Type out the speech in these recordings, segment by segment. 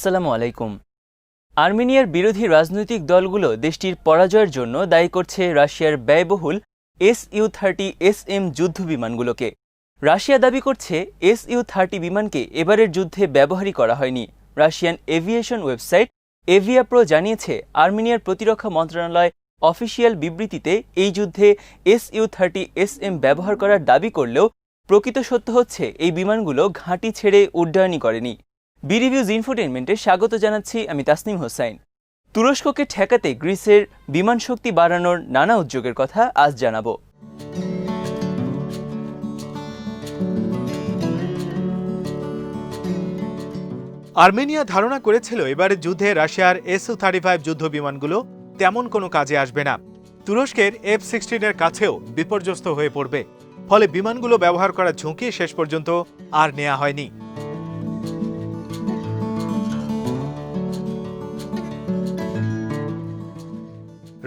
আসসালামু আলাইকুম। আর্মেনিয়ার বিরোধী রাজনৈতিক দলগুলো দেশটির পরাজয়ের জন্য দায়ী করছে রাশিয়ার ব্যয়বহুল Su-30SM যুদ্ধবিমানগুলোকে। রাশিয়া দাবি করছে Su-30 বিমানকে এবারের যুদ্ধে ব্যবহারই করা হয়নি। রাশিয়ান এভিয়েশন ওয়েবসাইট এভিয়াপ্রো জানিয়েছে, আর্মেনিয়ার প্রতিরক্ষা মন্ত্রণালয় অফিসিয়াল বিবৃতিতে এই যুদ্ধে Su-30SM ব্যবহার করার দাবি করলেও প্রকৃত সত্য হচ্ছে এই বিমানগুলো ঘাঁটি ছেড়ে উড্ডয়নই করেনি। বিরিভিউজ ইনফোটেইনমেন্টে স্বাগত জানাচ্ছি আমি তাসনিম হোসাইন। তুরস্ককে ঠেকাতে গ্রিসের বিমান শক্তি বাড়ানোর নানা উদ্যোগের কথা আজ জানাবো। আর্মেনিয়া ধারণা করেছিল এবারের যুদ্ধে রাশিয়ার Su-35 যুদ্ধ বিমানগুলো তেমন কোনো কাজে আসবে না। তুরস্কের F-16 এর কাছেও বিপর্যস্ত হয়ে পড়বে। ফলে বিমানগুলো ব্যবহার করার ঝুঁকি শেষ পর্যন্ত আর নেওয়া হয়নি।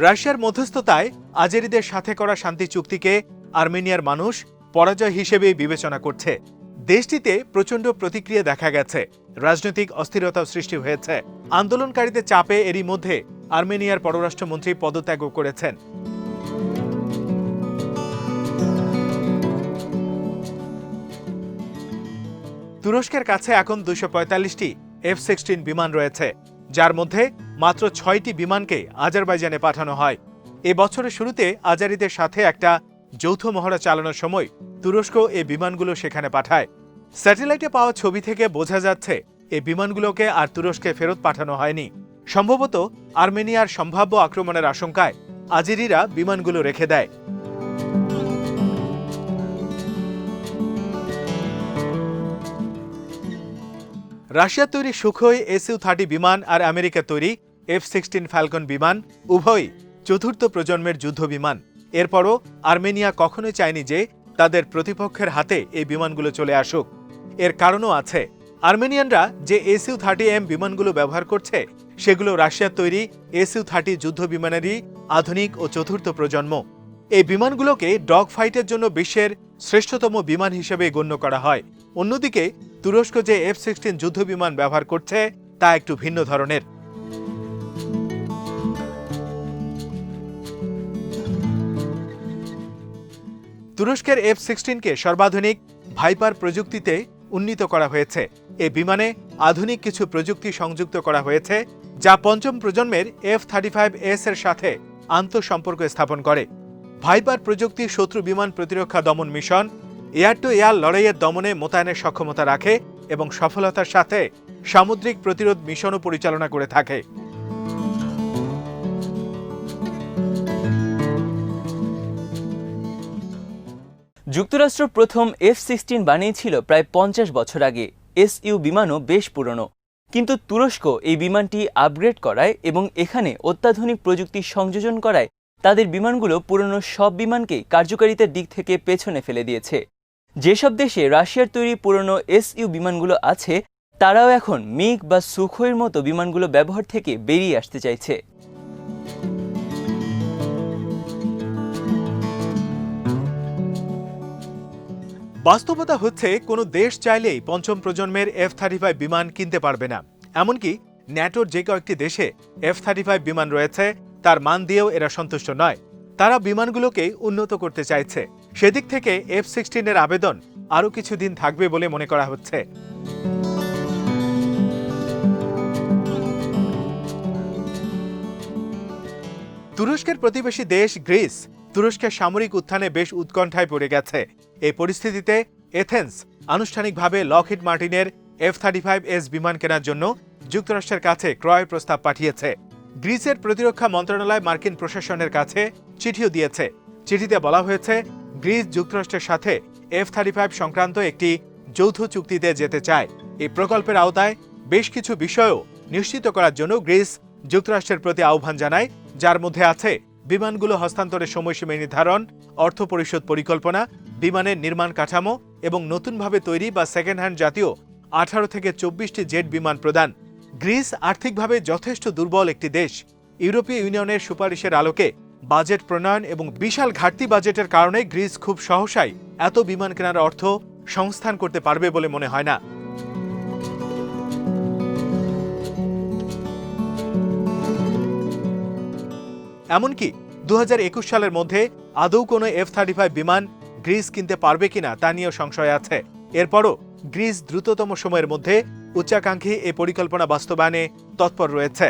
রাশিয়ার মধ্যস্থতায় আজেরিদের সাথে করা শান্তি চুক্তিকে আর্মেনিয়ার মানুষ পরাজয় হিসেবেই বিবেচনা করছে। দেশটিতে প্রচণ্ড প্রতিক্রিয়া দেখা গেছে, রাজনৈতিক অস্থিরতা সৃষ্টি হয়েছে। আন্দোলনকারীদের চাপে এরই মধ্যে আর্মেনিয়ার পররাষ্ট্রমন্ত্রী পদত্যাগও করেছেন। তুরস্কের কাছে এখন 245টি F-16 বিমান রয়েছে, যার মধ্যে মাত্র 6টি বিমানকে আজারবাইজানে পাঠানো হয়। এ বছরের শুরুতে আজারিদের সাথে একটা যৌথ মহড়া চালানোর সময় তুরস্ক এই বিমানগুলো সেখানে পাঠায়। স্যাটেলাইটে পাওয়া ছবি থেকে বোঝা যাচ্ছে এই বিমানগুলোকে আর তুরস্কে ফেরত পাঠানো হয়নি। সম্ভবত আর্মেনিয়ার সম্ভাব্য আক্রমণের আশঙ্কায় আজেরিরা বিমানগুলো রেখে দেয়। রাশিয়ার তৈরি সুখোই Su-30 বিমান আর আমেরিকার তৈরি F-16 ফ্যালকন বিমান উভয়ই চতুর্থ প্রজন্মের যুদ্ধ বিমান। এরপরও আর্মেনিয়া কখনোই চায়নি যে তাদের প্রতিপক্ষের হাতে এই বিমানগুলো চলে আসুক। এর কারণও আছে। আর্মেনিয়ানরা যে Su-30M বিমানগুলো ব্যবহার করছে সেগুলো রাশিয়ার তৈরি Su-30 যুদ্ধ বিমানেরই আধুনিক ও চতুর্থ প্রজন্ম। এই বিমানগুলোকে ডগ ফাইটের জন্য বিশ্বের শ্রেষ্ঠতম বিমান হিসেবে গণ্য করা হয়। অন্যদিকে তুরস্ক যে F-16 যুদ্ধ বিমান ব্যবহার করছে তা একটু ভিন্ন ধরনের। তুরস্কের F-16কে সর্বাধুনিক ভাইপার প্রযুক্তিতে উন্নীত করা হয়েছে। এই বিমানে আধুনিক কিছু প্রযুক্তি সংযুক্ত করা হয়েছে, যা পঞ্চম প্রজন্মের F-35S এর সাথে আন্তঃসম্পর্ক স্থাপন করে। ভাইপার প্রযুক্তি শত্রু বিমান প্রতিরক্ষা দমন মিশন, এয়ার টু এয়ার লড়াইয়ের দমনে মোতায়েনের সক্ষমতা রাখে এবং সফলতার সাথে সামুদ্রিক প্রতিরোধ মিশনও পরিচালনা করে থাকে। যুক্তরাষ্ট্র প্রথম F-16 বানিয়েছিল প্রায় 50 বছর আগে। Su বিমানও বেশ পুরনো, কিন্তু তুরস্ক এই বিমানটি আপগ্রেড করায় এবং এখানে অত্যাধুনিক প্রযুক্তি সংযোজন করায় তাদের বিমানগুলো পুরনো সব বিমানকে কার্যকারিতার দিক থেকে পেছনে ফেলে দিয়েছে। যেসব দেশে রাশিয়ার তৈরি পুরনো Su বিমানগুলো আছে, তারাও এখন মিগ বা সুখোইয়ের মতো বিমানগুলো ব্যবহার থেকে বেরিয়ে আসতে চাইছে। বাস্তবতা হচ্ছে, কোনো দেশ চাইলেই পঞ্চম প্রজন্মের F-35 বিমান কিনতে পারবে না। এমনকি ন্যাটোর যে কয়েকটি দেশে F-35 বিমান রয়েছে তার মান দিয়েও এরা সন্তুষ্ট নয়। তারা বিমানগুলোকে উন্নত করতে চাইছে। সেদিক থেকে F-16 এর আবেদন আরও কিছুদিন থাকবে বলে মনে করা হচ্ছে। তুরস্কের প্রতিবেশী দেশ গ্রিস তুরস্কের সামরিক উত্থানে বেশ উৎকণ্ঠায় পড়ে গেছে। এই পরিস্থিতিতে এথেন্স আনুষ্ঠানিকভাবে লকহিড মার্টিনের F-35S বিমান কেনার জন্য যুক্তরাষ্ট্রের কাছে ক্রয় প্রস্তাব পাঠিয়েছে। গ্রিসের প্রতিরক্ষা মন্ত্রণালয় মার্কিন প্রশাসনের কাছে চিঠিও দিয়েছে। চিঠিতে বলা হয়েছে, গ্রিস যুক্তরাষ্ট্রের সাথে F-35 সংক্রান্ত একটি যৌথ চুক্তিতে যেতে চায়। এই প্রকল্পের আওতায় বেশ কিছু বিষয়ও নিশ্চিত করার জন্য গ্রিস যুক্তরাষ্ট্রের প্রতি আহ্বান জানায়, যার মধ্যে আছে বিমানগুলো হস্তান্তরের সময়সীমা নির্ধারণ, অর্থ পরিশোধ পরিকল্পনা, বিমানের নির্মাণ কাঠামো এবং নতুনভাবে তৈরি বা সেকেন্ড হ্যান্ড জাতীয় 18 থেকে 24টি জেট বিমান প্রদান। গ্রিস আর্থিকভাবে যথেষ্ট দুর্বল একটি দেশ। ইউরোপীয় ইউনিয়নের সুপারিশের আলোকে বাজেট প্রণয়ন এবং বিশাল ঘাটতি বাজেটের কারণে গ্রিস খুব সহসাই এত বিমান কেনার অর্থ সংস্থান করতে পারবে বলে মনে হয় না। এমনকি 2021 সালের মধ্যে আদৌ কোনো F-35 বিমান গ্রিস কিনতে পারবে কিনা তা নিয়েও সংশয় আছে। এরপরও গ্রিস দ্রুততম সময়ের মধ্যে উচ্চাকাঙ্ক্ষী এই পরিকল্পনা বাস্তবায়নে তৎপর রয়েছে।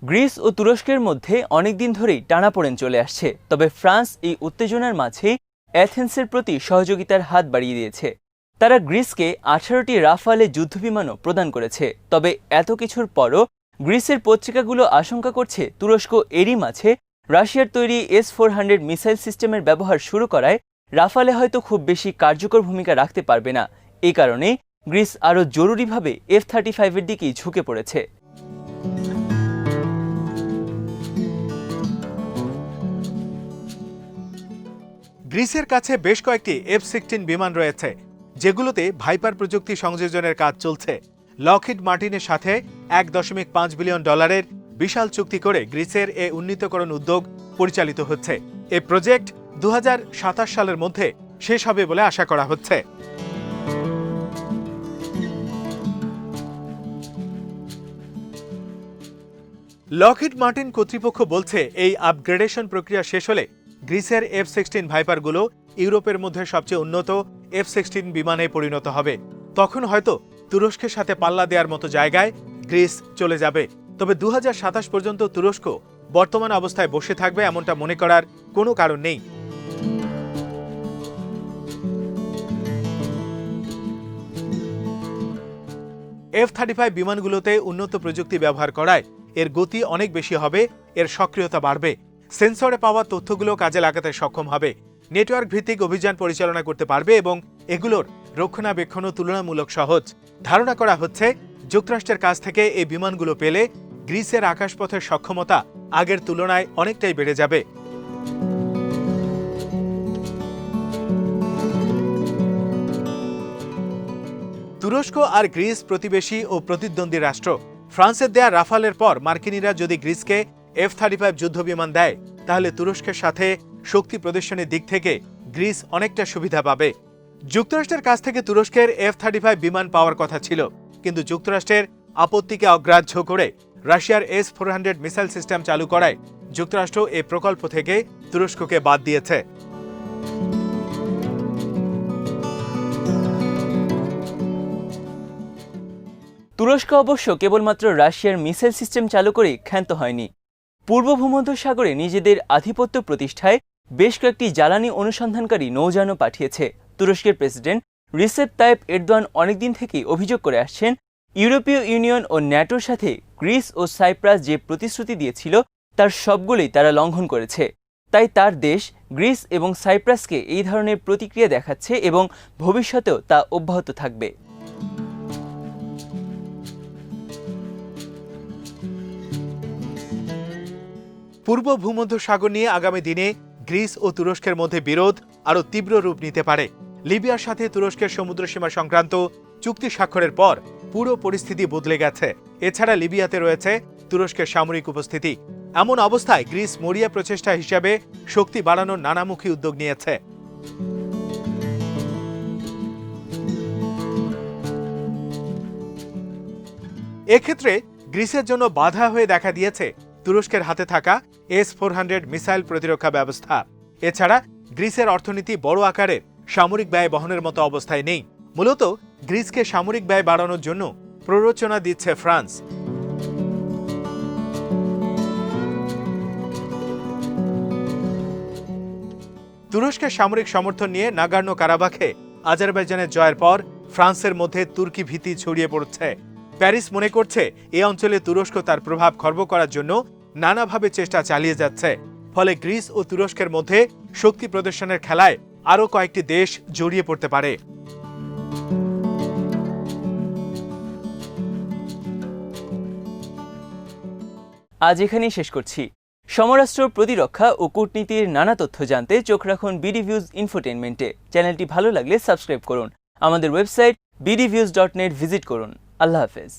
গ্রিস ও তুরস্কের মধ্যে অনেকদিন ধরেই টানাপোড়েন চলে আসছে, তবে ফ্রান্স এই উত্তেজনার মাঝেই অ্যাথেন্সের প্রতি সহযোগিতার হাত বাড়িয়ে দিয়েছে। তারা গ্রিসকে 18টি রাফালে যুদ্ধবিমানও প্রদান করেছে। তবে এত কিছুর পরও গ্রিসের পত্রিকাগুলো আশঙ্কা করছে তুরস্ক এরই মাঝে রাশিয়ার তৈরি S-400 মিসাইল সিস্টেমের ব্যবহার শুরু করায় রাফালে হয়তো খুব বেশি কার্যকর ভূমিকা রাখতে পারবে না। এই কারণে গ্রিস আরও জরুরিভাবে F-35 দিকেই ঝুঁকে পড়েছে। গ্রিসের কাছে বেশ কয়েকটি F-16 বিমান রয়েছে, যেগুলোতে ভাইপার প্রযুক্তি সংযোজনের কাজ চলছে। লকহিড মার্টিনের সাথে $1.5 বিলিয়ন বিশাল চুক্তি করে গ্রিসের এ উন্নীতকরণ উদ্যোগ পরিচালিত হচ্ছে। এই প্রজেক্ট 2027 সালের মধ্যে শেষ হবে বলে আশা করা হচ্ছে। লকহিড মার্টিন কর্তৃপক্ষ বলছে, এই আপগ্রেডেশন প্রক্রিয়া শেষ হলে গ্রিসের F-16 ভাইপারগুলো ইউরোপের মধ্যে সবচেয়ে উন্নত F-16 বিমানে পরিণত হবে। তখন হয়তো তুরস্কের সাথে পাল্লা দেওয়ার মতো জায়গায় গ্রিস চলে যাবে। তবে 2027 পর্যন্ত তুরস্ক বর্তমান অবস্থায় বসে থাকবে এমনটা মনে করার কোনো কারণ নেই। F-35 বিমানগুলোতে উন্নত প্রযুক্তি ব্যবহার করায় এর গতি অনেক বেশি হবে, এর সক্রিয়তা বাড়বে, সেন্সরে পাওয়া তথ্যগুলো কাজে লাগাতে সক্ষম হবে, নেটওয়ার্ক ভিত্তিক অভিযান পরিচালনা করতে পারবে এবং এগুলোর রক্ষণাবেক্ষণও তুলনামূলক সহজ। ধারণা করা হচ্ছে, যুক্তরাষ্ট্রের কাছ থেকে এই বিমানগুলো পেলে গ্রিসের আকাশপথের সক্ষমতা আগের তুলনায় অনেকটাই বেড়ে যাবে। তুরস্ক আর গ্রিস প্রতিবেশী ও প্রতিদ্বন্দ্বী রাষ্ট্র। ফ্রান্সের দেয়া রাফালের পর মার্কিনিরা যদি গ্রিসকে F-35 যুদ্ধবিমান দেয়, তাহলে তুরস্কের সাথে শক্তি প্রদর্শনের দিক থেকে গ্রিস অনেকটা সুবিধা পাবে। যুক্তরাষ্ট্রের কাছ থেকে তুরস্কের F-35 বিমান পাওয়ার কথা ছিল, কিন্তু যুক্তরাষ্ট্রের আপত্তিকে অগ্রাহ্য করে রাশিয়ার S-400 মিসাইল সিস্টেম চালু করায় যুক্তরাষ্ট্র এই প্রকল্প থেকে তুরস্ককে বাদ দিয়েছে। তুরস্ক অবশ্য কেবলমাত্র রাশিয়ার মিসাইল সিস্টেম চালু করেই ক্ষান্ত হয়নি। পূর্ব ভূমধ্যসাগরে নিজেদের আধিপত্য প্রতিষ্ঠায় বেশ কয়েকটি জ্বালানি অনুসন্ধানকারী নৌযানও পাঠিয়েছে। তুরস্কের প্রেসিডেন্ট রিসেপ তাইপ এরদোয়ান অনেকদিন থেকেই অভিযোগ করে আসছেন, ইউরোপীয় ইউনিয়ন ও ন্যাটোর সাথে গ্রিস ও সাইপ্রাস যে প্রতিশ্রুতি দিয়েছিল তার সবগুলোই তারা লঙ্ঘন করেছে। তাই তার দেশ গ্রিস এবং সাইপ্রাসকে এই ধরনের প্রতিক্রিয়া দেখাচ্ছে এবং ভবিষ্যতেও তা অব্যাহত থাকবে। পূর্ব ভূমধ্যসাগর নিয়ে আগামী দিনে গ্রিস ও তুরস্কের মধ্যে বিরোধ আরও তীব্র রূপ নিতে পারে। লিবিয়ার সাথে তুরস্কের সমুদ্রসীমা সংক্রান্ত চুক্তি স্বাক্ষরের পর পুরো পরিস্থিতি বদলে গেছে। এছাড়া লিবিয়াতে রয়েছে তুরস্কের সামরিক উপস্থিতি। এমন অবস্থায় গ্রিস মরিয়া প্রচেষ্টা হিসেবে শক্তি বাড়ানোর নানামুখী উদ্যোগ নিয়েছে। এক্ষেত্রে গ্রিসের জন্য বাধা হয়ে দেখা দিয়েছে তুরস্কের হাতে থাকা S-400 মিসাইল প্রতিরক্ষা ব্যবস্থা। এছাড়া গ্রিসের অর্থনীতি বড় আকারের সামরিক ব্যয় বহনের মতো অবস্থায় নেই। মূলত গ্রিসকে সামরিক ব্যয় বাড়ানোর জন্য প্ররোচনা দিচ্ছে ফ্রান্স। তুরস্কের সামরিক সমর্থন নিয়ে নাগোর্নো কারাবাখে আজারবাইজানের জয়ের পর ফ্রান্সের মধ্যে তুর্কি ভীতি ছড়িয়ে পড়ছে। প্যারিস মনে করছে এই অঞ্চলে তুরস্ক তার প্রভাব খর্ব করার জন্য নানাভাবে চেষ্টা চালিয়ে যাচ্ছে। ফলে গ্রিস ও তুরস্কের মধ্যে শক্তি প্রদর্শনের খেলায় আরও কয়েকটি দেশ জড়িয়ে পড়তে পারে। আজ এখানেই শেষ করছি। সমরাষ্ট্র, প্রতিরক্ষা ও কূটনীতির নানা তথ্য জানতে চোখ রাখুন বিডি ভিউজ ইনফোটেইনমেন্টে। চ্যানেলটি ভালো লাগলে সাবস্ক্রাইব করুন। আমাদের ওয়েবসাইট bdviews.net ভিজিট করুন। আল্লাহ হাফেজ।